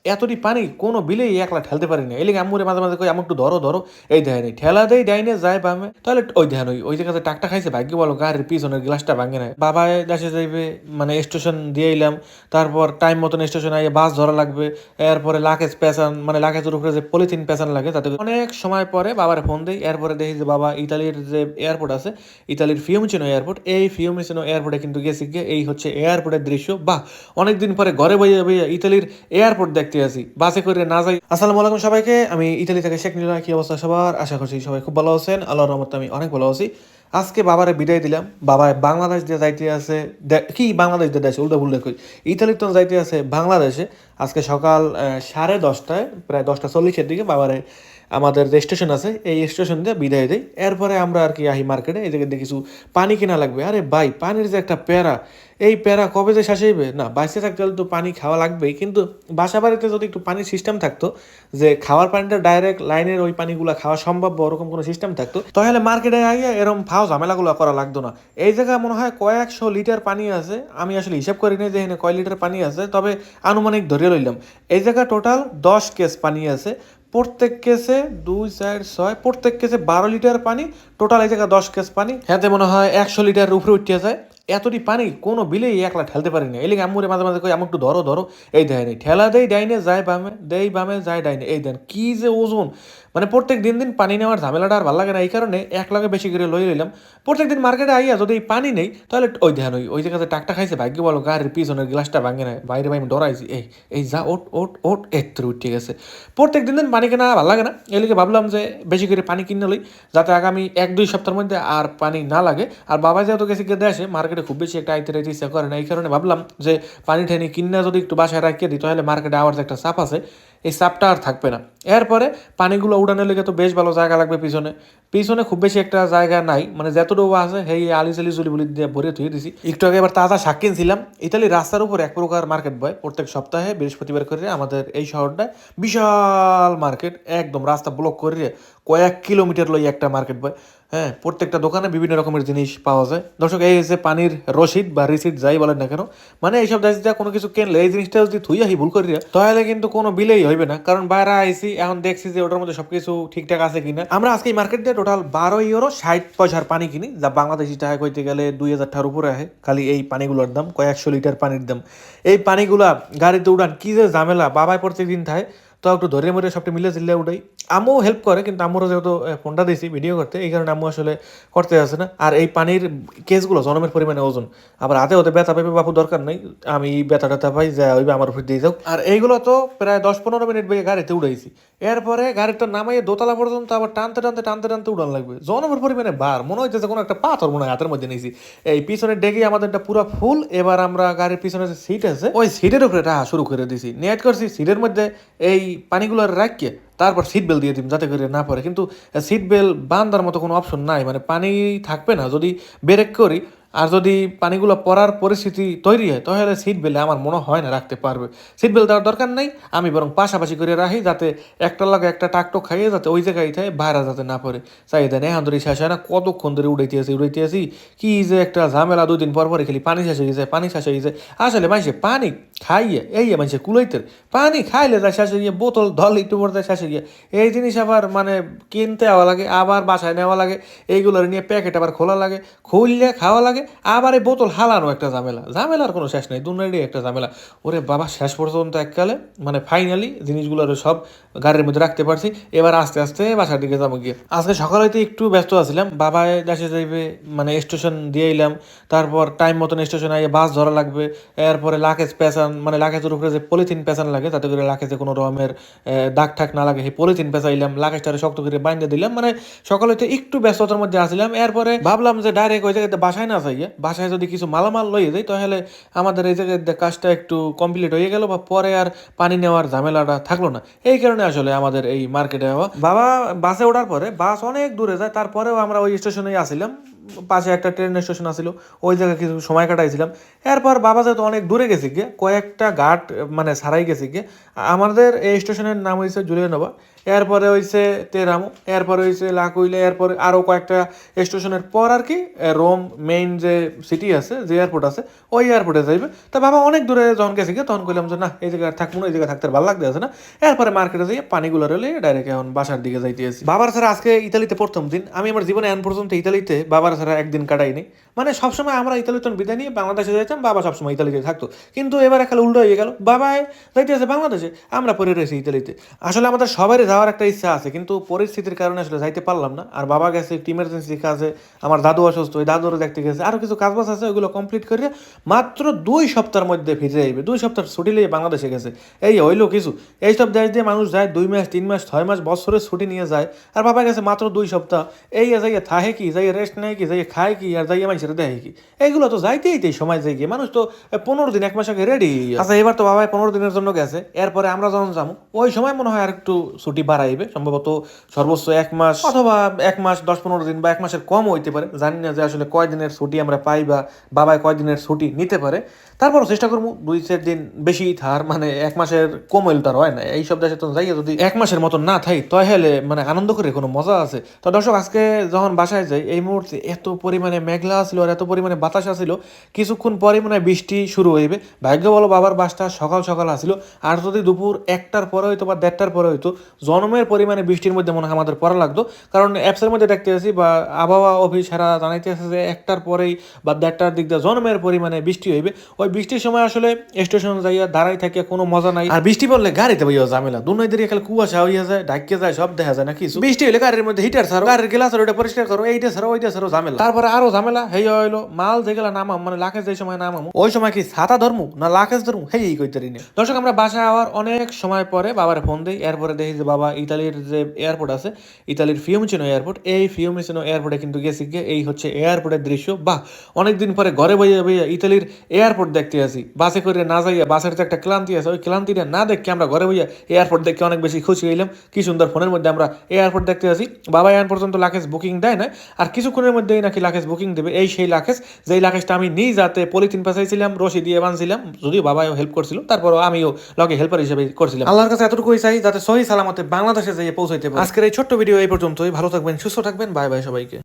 এতটি পানি কোনো বিলেই একলা ঠেলতে পারি না। এলিগে আম্মুরে মাঝে, মাঝে কই, "আম্মু একটু ধরো, ধরো।" এই দেখেন এই ঠেলা দেই ডাইনে যায় বামে। তাহলে ওই দেখেন ওই জায়গাতে টাকটা খাইছে, ভাগ্য ভালো গাড়ির পিছনের গ্লাসটা ভাঙে নাই। বাবায় দেশে যাইবে, মানে স্টেশন দিয়ে আইলাম। তারপর টাইম মতন স্টেশনে আইয়া বাস ধরা লাগবে। এরপরে লাগেজ পেঁচান, মানে লাগেজের উপরে যে পলিথিন পেঁচান লাগে তাতে অনেক সময় পরে বাবারে ফোন দেই। এরপরে দেখি যে বাবা ইতালির যে এয়ারপোর্ট আছে, ইতালির ফিউমিচিনো এয়ারপোর্ট, এই ফিউমিচিনো এয়ারপোর্টে কিন্তু গেছি গিয়ে। এই হচ্ছে এয়ারপোর্টের দৃশ্য। বাহ! অনেকদিন পরে ঘরে বইয়া, বইয়া ইতালির এয়ারপোর্ট দেখতে আসি, বাসে করে না যাই। আসসালামু আলাইকুম সবাইকে, আমি ইতালি থেকে শেখ নীলা। কি অবস্থা সবার? আশা করছি সবাই খুব ভালো আছেন। আল্লাহর রহমতে আমি অনেক ভালো আছি। আজকে বাবারে বিদায় দিলাম। বাবা বাংলাদেশ দিয়ে যাইতে আছে, কি বাংলাদেশ দিয়ে দেশে উল্টা ভুল কই, ইতালির তো যাইতে আছে বাংলাদেশে। আজকে সকাল 10:30, প্রায় 10:40-এর দিকে বাবারে আমাদের যে স্টেশন আছে এই স্টেশন দিয়ে বিদায় দেয়। এরপরে আমরা আর কি আহি মার্কেটে, এই জায়গায় কিছু পানি কেনা লাগবে। আরে ভাই, পানির যে একটা প্যারা, এই প্যারা কবে যে শেষ হইবে? না, বাইসে থাকতে হলে তো পানি খাওয়া লাগবেই, কিন্তু বাসা বাড়িতে যদি একটু পানির সিস্টেম থাকতো, যে খাওয়ার পানিটা ডাইরেক্ট লাইনের ওই পানিগুলো খাওয়া সম্ভব বা ওরকম কোনো সিস্টেম থাকতো, তাহলে মার্কেটে আইয়া এরকম ফাও ঝামেলাগুলো করা লাগতো না। এই জায়গায় মনে হয় কয়েকশো লিটার পানি আছে। আমি আসলে হিসাব করি নাই যে এখানে কয় লিটার পানি আছে, তবে আনুমানিক ধরিয়ে লইলাম। এই জায়গায় টোটাল 10 কেস পানি আছে। প্রত্যেক কেসে 2, 4, 6, প্রত্যেক কেসে 12 লিটার পানি। টোটাল এই জায়গায় 10 কেস পানি, হ্যাঁ মনে হয় 100 লিটারের উপরে উঠতে যায়। এতটি পানি কোনো বিলেই একলা ঠেলতে পারি না। এলিগে আম্মুরে মাঝে, মাঝে কই, "আম্মু একটু ধরো, ধরো।" এই দেখেন এই ঠেলা দেই ডাইনে যায় বামে, দেই বামে যায় ডাইনে। এই দেন কি যে ওজন! মানে প্রত্যেক দিন দিন পানি নেওয়ার ঝামেলাটা আর ভালো লাগে না। এই কারণে এক লগে বেশি করে লই লইলাম। প্রত্যেক দিন মার্কেটে আইয়া যদি এই পানি নেই, তাহলে ওই দেখেন ওই জায়গাতে টাকটা খাইছে, ভাগ্য ভালো গাড়ির পিছনের গ্লাসটা ভাঙে নাই। বাইরে ভাই আমি ডরাইছি। এই যা, ওট ওট ওট, এত্তর উঠে গেছে। প্রত্যেক দিন দিন পানি কেনা ভালো লাগে না। এলিগে ভাবলাম যে বেশি করে পানি কিনে লই, যাতে আগামী 1-2 সপ্তাহের মধ্যে আর পানি না লাগে। আর বাবা যেহেতু গেছে গিয়ে দেশে, মার্কেটে খুব বেশি একটা আইতে রাইতে ইচ্ছা করে না। এই কারণে ভাবলাম যে পানি ঠানি কিনা যদি একটু বাসায় রাখিয়ে দিই, তাহলে মার্কেটে আওয়ার যে একটা চাপ আছে, এই চাপটা আর থাকবে না। এরপরে পানিগুলো উড়ানোর লেগে তো বেশ ভালো জায়গা লাগবে পিছনে। পিছনে খুব বেশি একটা জায়গা নাই, মানে যতটুকু আছে সেই আলি চালি জুলি বুলি দিয়ে ভরে থুয়ে দিছি। একটু আগে এবার তাজা শাক কিনছিলাম। ইতালির রাস্তার উপর এক প্রকার মার্কেট বয় প্রত্যেক সপ্তাহে বৃহস্পতিবার করে আমাদের এই শহরটায়। বিশাল মার্কেট, একদম রাস্তা ব্লক করে কয়েক কিলোমিটার লই একটা মার্কেট বয়। হ্যাঁ, প্রত্যেকটা দোকানে বিভিন্ন রকমের জিনিস পাওয়া যায়। দর্শক, এই যে পানির রসিদ বা রিসিট যাই বলেন না কেন, মানে এইসব দেশ দিয়ে কোনো কিছু কিনলে এই জিনিসটা যদি থুই আহি ভুল করি, তাহলে কিন্তু কোনো বিলেই হইবে না। কারণ বাইরে আইসি, এখন দেখছি যে ওটার মধ্যে সবকিছু ঠিকঠাক আছে কিনা। আমরা আজকে এই মার্কেট দিয়ে টোটাল 12 ইউরো 60 পয়সার পানি কিনি, যা বাংলাদেশি টাকা কইতে গেলে 2000 টাকার উপরে আহে। খালি এই পানিগুলোর দাম কয়েকশো লিটার পানির দাম। এই পানিগুলা গাড়িতে উড়ান কি যে ঝামেলা, বাবাই প্রত্যেকদিন থাকে। তো একটু ধরে মরে সবটা মিলে জিল্লে উঠাই। আম্মু হেল্প করে, কিন্তু আম্মুরও যেহেতু ফোনটা দিয়েছি ভিডিও করতে, এই কারণে আম্মু আসলে করতে আসে না। আর এই পানির কেসগুলো জনমের পরিমাণে ওজন, আবার হাতে হতে ব্যথা পাইবে বাপু দরকার নাই। আমি ব্যথা ট্যাথা পাই যা হইবে আমার উপর দিয়ে যাও। আর এইগুলো তো প্রায় 10-15 মিনিট বেগে গাড়িতে উড়াইছি। এরপরে গাড়িটা নামাইয়ে দোতলা পর্যন্ত আবার টানতে টানতে টানতে টানতে উড়ান লাগবে। জনমের পরিমাণে বার, মনে হইতেছে কোনো একটা পাথর মনে হয় হাতের মধ্যে নিয়েছি। এই পিছনের ডেকে আমাদেরটা পুরো ফুল। এবার আমরা গাড়ির পিছনে যে সিট আছে, ওই সিটের উপরে রাখা শুরু করে দিছি। নেট করছি সিটের মধ্যে এই পানিগুলো রাখিয়ে তারপর সিট বেল্ট দিয়ে দিম, যাতে করে না পড়ে। কিন্তু সিট বেল্ট বান্ধার মতো কোনো অপশন নাই, মানে পানি থাকবে না যদি ব্রেক করি। আর যদি পানিগুলো পড়ার পরিস্থিতি তৈরি হয়, তাহলে সিট বেল্ট আমার মনে হয় না রাখতে পারবে। সিট বেল্ট দেওয়ার দরকার নাই, আমি বরং পাশাপাশি করে রাখি, যাতে একটার লাগে একটা টাকটক খাইয়ে যাতে ওই জায়গায় থাকে, বাইরে যাতে না পড়ে। চাই দেন এখন ধরে শেষ হয় না, কতক্ষণ ধরে উড়াইতে আসি। কি যে একটা ঝামেলা, 2 দিন পর পরে খালি পানি শেষ হয়ে যায়, পানি শেষ হয়ে যায়। আসলে মানুষে পানি খাইয়ে এই মানুষে কুলাইতে, পানি খাইলে যায় শেষ হয়ে গিয়ে, বোতল ধল একটু পরে যায় শেষ হয়ে গিয়ে। এই জিনিস আবার মানে কিনতে যাওয়া লাগে, আবার বাসায় নেওয়া লাগে, এইগুলোর নিয়ে প্যাকেট আবার খোলা লাগে, খুললে খাওয়া লাগে, আবার এই বোতল হালানো একটা ঝামেলা। ঝামেলার কোনো শেষ নেই, দুনিয়ারই একটা ঝামেলা। ওরে বাবা, শেষ পর্যন্ত এককালে মানে ফাইনালি জিনিসগুলো সব গাড়ির মধ্যে রাখতে পারছি। এবার আস্তে আস্তে বাসার দিকে যাবো গিয়ে। আজকে সকালে তো একটু ব্যস্ত আছিলাম, বাবায় দেশে যাইবে, মানে স্টেশন দিয়ে এলাম। তারপর টাইম মতন স্টেশনে আইয়ে বাস ধরা লাগবে। এরপরে লাগেজ পেঁচান, মানে লাগেজের উপরে যে পলিথিন পেঁচান লাগে, তাতে করে লাগেজে কোনো রকমের দাগ ঠাক না লাগে, সেই পলিথিন পেঁচাইলাম, লাগেজটারে শক্ত করে বাইন্ধে দিলাম। মানে সকালে তো একটু ব্যস্ততার মধ্যে আসছিলাম। এরপরে ভাবলাম যে ডাইরেক্ট ওই জায়গাতে বাসায় না যাইয়ে, বাসায় যদি কিছু মালামাল লইয়ে যাই, তাহলে আমাদের এই জায়গায় কাজটা একটু কমপ্লিট হয়ে গেল, বা পরে আর পানি নেওয়ার ঝামেলাটা থাকলো না। এই কারণে আসলে আমাদের এই মার্কেটে হওয়া। বাবা বাসে ওঠার পরে বাস অনেক দূরে যায়, তারপরেও আমরা ওই স্টেশনেই আসছিলাম। পাশে একটা ট্রেন স্টেশন আসছিল, ওই জায়গায় কিছু সময় কাটাইছিলাম। এরপর বাবা যেহেতু অনেক দূরে গেছে গিয়ে, কয়েকটা ঘাট মানে ছাড়াই গেছে গিয়ে। আমাদের এই স্টেশনের নাম হয়েছে জুলিয়ানোভা। এরপরে হইছে তেরামো, এরপরে হইছে লাকুইলে, এরপরে আরও কয়েকটা স্টেশনের পর আর কি রোম মেইন যে সিটি আছে, যে এয়ারপোর্ট আছে, ওই এয়ারপোর্টে যাইবে। তা বাবা অনেক দূরে যখন গেছে গিয়ে তখন কইলাম যে না এই জায়গায় থাকবো না, এই জায়গায় থাকতে ভালো লাগতে আছে না। এরপরে মার্কেটে যাই পানিগুলো রেলে ডাইরেক্ট এখন বাসার দিকে যাইতে আছি। বাবার ছাড়া আজকে ইতালিতে প্রথম দিন। আমি আমার জীবনে এখন পর্যন্ত ইতালিতে বাবার ছাড়া একদিন কাটাইনি। মানে সবসময় আমরা ইতালিতে বিদায় নিয়ে বাংলাদেশে যাইতাম, বাবা সবসময় ইতালিতে থাকতো। কিন্তু এবার খালি উল্টো হয়ে গেল, বাবাই যাইতে আছে বাংলাদেশে, আমরা পরে রয়েছি ইতালিতে। আসলে আমাদের সবারই যাওয়ার একটা ইচ্ছা আছে, কিন্তু পরিস্থিতির কারণে আসলে যাইতে পারলাম না। আর বাবা গেছে একটু ইমার্জেন্সি কাজে, আমার দাদু অসুস্থ, ওই দাদুরও দেখতে গেছে, আরও কিছু কাজবাজ আছে, ওইগুলো কমপ্লিট করে মাত্র 2 সপ্তাহের মধ্যে ফিরে যাইবে। 2 সপ্তাহ ছুটি নিয়ে বাংলাদেশে গেছে, এই হইলো কিছু। এইসব দেশ দিয়ে মানুষ যায় 2 মাস 3 মাস 6 মাস বছরের ছুটি নিয়ে যায়, আর বাবা গেছে মাত্র 2 সপ্তাহ। এই যাইয়ে থাহে কি, যাইয়ে রেস্ট নেয় কি, যাইয়ে খায় কি, আর যাইয়ে মানুষের দেখে কি, এইগুলো তো যাইতেই সময় যাই গিয়ে মানুষ তো 15 দিন 1 মাস আগে রেডি। আচ্ছা এবার তো বাবা 15 দিনের জন্য গেছে, এরপরে আমরা যখন যাবো ওই সময় মনে হয় আর একটু ছুটি বাড়াইবে, সম্ভবত সর্বোচ্চ 1 মাস অথবা 1 মাস 10-15 দিন বা 1 মাসের কম হইতে পারে। জানি না যে আসলে কয় দিনের ছুটি আমরা পাই বা বাবায় কয় দিনের ছুটি নিতে পারে। তারপরও চেষ্টা করবো 2-4 দিন বেশি থার, মানে 1 মাসের কম হইলে তার হয় না। এইসব দেশে তো যাইয়া যদি 1 মাসের মতো না থাই তাহলে মানে আনন্দ করে কোনো মজা আছে। তো দর্শক আজকে যখন বাসায় যাই এই মুহূর্তে এত পরিমাণে মেঘলা ছিল আর এত পরিমাণে বাতাস আসিল, কিছুক্ষণ পরে মনে হয় বৃষ্টি শুরু হইবে। ভাগ্য বলো বাবার বাসটা সকাল সকাল আসিল, আর যদি দুপুর 1টার পরে হইতো বা 1:30টার পরে হইতো জনমের পরিমাণে বৃষ্টির মধ্যে মনে হয় আমাদের পড়া লাগতো। কারণ অ্যাপসের মধ্যে দেখতে আসি বা আবহাওয়া অফিস সারা জানাইতে আছে যে 1টার পরেই বা 1:30টার দিক দিয়ে জনমের পরিমাণে বৃষ্টি হইবে। ওই বৃষ্টির সময় আসলে স্টেশন যাইয়া দাঁড়াই থাকে কোনো মজা নাই। আর বৃষ্টি পড়লে গাড়িতে বইয়া ঝামেলা, দুনিয়াদের খালি কুয়াশা হইয়া যায়, ঢাকিয়ে যায়, সব দেখা যায় না কিছু। বৃষ্টি হলে গাড়ির মধ্যে হিটার ছাড়ো, গাড়ির গ্লাস ওটা পরিষ্কার করো, এইটা ছাড়ো ওইটা ছাড়ো, ঝামেলা। তারপরে আরো ঝামেলা হেই হইলো মাল যেগুলা নামাম, মানে লাখেজ যে সময় নামাম ওই সময় কি ছাতা ধরমু না লাখেজ ধরমু হেই কইতারি না। দর্শক আমরা বাসায় আওয়ার অনেক সময় পরে বাবার ফোন দিই, এরপরে দেখি যে বাবা ইতালির যে এয়ারপোর্ট আছে, ইতালির ফিউমিচিনো এয়ারপোর্ট, এই ফিউমিচিনো এয়ারপোর্টে কিন্তু গেছি গিয়ে। এই হচ্ছে এয়ারপোর্টের দৃশ্য। বাহ, অনেকদিন পরে ঘরে বইয়া বইয়া ইতালির এয়ারপোর্ট দেখতে আসি। বাসে করে না যাইয়া, বাসের যে একটা ক্লান্তি আছে ওই ক্লান্তিটা না দেখে আমরা ঘরে বইয়া এয়ারপোর্ট দেখে অনেক বেশি খুশি হইলাম। কি সুন্দর ফোনের মধ্যে আমরা এয়ারপোর্ট দেখতে আসি। বাবা এখন পর্যন্ত লাকেজ বুকিং দেয় না, আর কিছুক্ষণের মধ্যেই নাকি লাকেজ বুকিং দেবে। এই সেই লাকেজ, যেই লাকেজটা আমি নিজ যাতে পলিথিন পাঠাইছিলাম, রশি দিয়ে বাঁধছিলাম, যদিও বাবাও হেল্প করছিল, তারপরও আমিও লগে হেল্পার হিসেবে করছিলাম। আল্লাহর কাছে এতটুকুই চাই যাতে সহি সালামতে বাংলাদেশে যেয়ে পৌঁছাইতে পারি। আজকের এই ছোট্ট ভিডিও এই পর্যন্তই। ভালো থাকবেন, সুস্থ থাকবেন, বাই বাই সবাইকে।